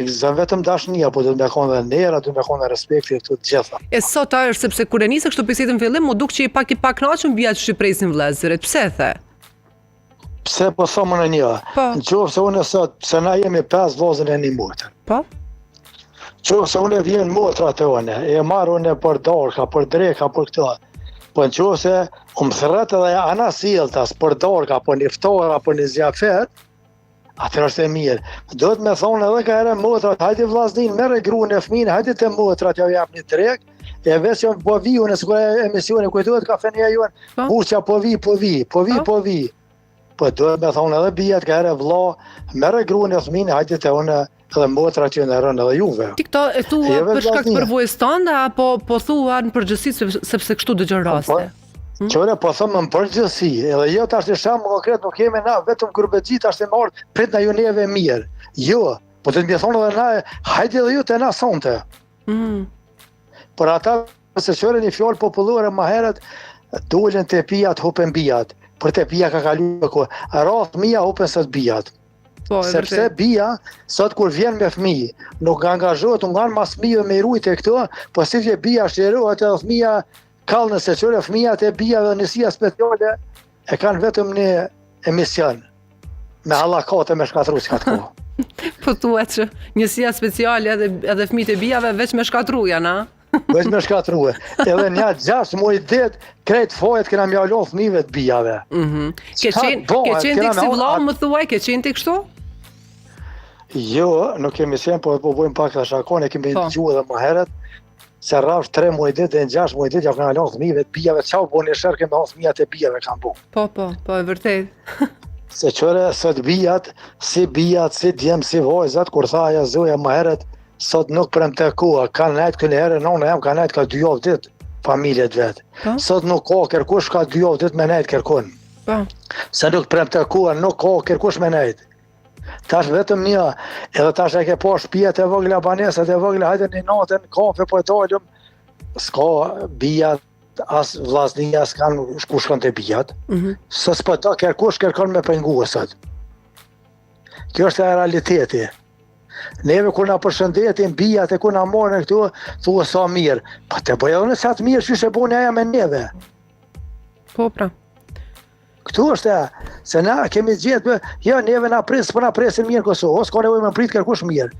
Zë vetëm dashnia, po do të me konë dhe nera, do të me konë dhe respekti këtu të gjitha. E sot është sepse kur e nisë kështu bisedën në fillim, mu duk që i pak kënaqur mbi atë Shqipresin vëllezërit. Pse the? Pse po thomë në një? Po. Në qoftë se unë sot, pse na jemi 5 vozën e një motër. Po? Qoftë se unë vjen motra të une, e marrë unë për dorka, për dreka, për këto. Po në qoftë se më thërret edhe ana siltas, për dorka, për një ftora, për një zjafet, atër është e mirë. Do të me thonë edhe ka ere motrat, hajde vllaznin, merre gruën e fëmin, hajde të motrat, ja jap një drek, e veç që po vi, unë se emisione kujtohet kafenia jonë, burqa po vi. Po do të me thonë edhe bijat ka ere vlla, merre gruën e fëmin, hajde të unë edhe motrat që në rënë edhe juve. Ti këto e thua për shkak të përvojës tënde apo po thua në përgjithësi sepse kështu dëgjon raste? Qore po thëmë në përgjithësi, edhe jo tash në shamë konkret nuk kemi na vetëm Gurbexhi tash të marrë prit na ju neve mirë. Jo, po të më thonë edhe na, hajde edhe ju të na sonte. Por ata se qore një fjallë popullore më herët, dolën të pijat, hupen bijat. Për të pija ka kalu ko, rath mija hupen sot bijat. Sepse bija, sot kur vjen me fëmijë, nuk angazhohet, nuk kanë mas fëmijëve me rujt e këto, po si vje bija shqerohet edhe fëmija kallë nëse qëre fëmijat e bija dhe njësia speciale e kanë vetëm një emision me hallakate me shkatru si atë kohë. Po thuhet që njësia speciale edhe fëmijët e bijave veç me shkatruja, na? Veç me shkatruja. Edhe një 6 muaj det, krejt fojet kena mjallon fëmijëve të bijave. Ke qenë ti kësi vllau, më thuaj, ke qenë ti kështu? Jo, nuk kemi qenë, po bojmë pak të shakon, e kemi dëgju edhe më herët, se rrafsh 3 muaj dit dhe 6 muaj dit ja kanë lanë fëmijëve të bijave, çau po në shërke me fëmijat e bijave kanë bu. Po, e vërtet. Se qëre sot bijat, si djem, si vojzat, kur tha aja zoja më herët, sot nuk prem të kua, kanë nejtë kënë herë, nona jam ka nejtë ka 2 javë dit, familjet vetë. Sot nuk ka kërkush ka 2 javë dit me nejtë kërkun. Se nuk prem të kua, nuk ka kërkush me nejtë. Tash vetëm një, edhe tash e ke po shtëpiat e vogla banesat e vogla, hajde një natën, kafe po e dalëm, s'ka bijat, as vllaznia s'kan ku shkon të bijat, se s'po ta kërkush kërkon me pengue sot. Kjo është e realiteti. Neve kur na përshëndetin bijat e kur na morën këtu, thua sa mirë, po të bëjë edhe sa të mirë që e boni aja me neve. Po pra. Këtu është se na kemi gjetë, jo neve na pres, po na presin mirë Kosovë, s'ka nevojë me prit kërkush mirë.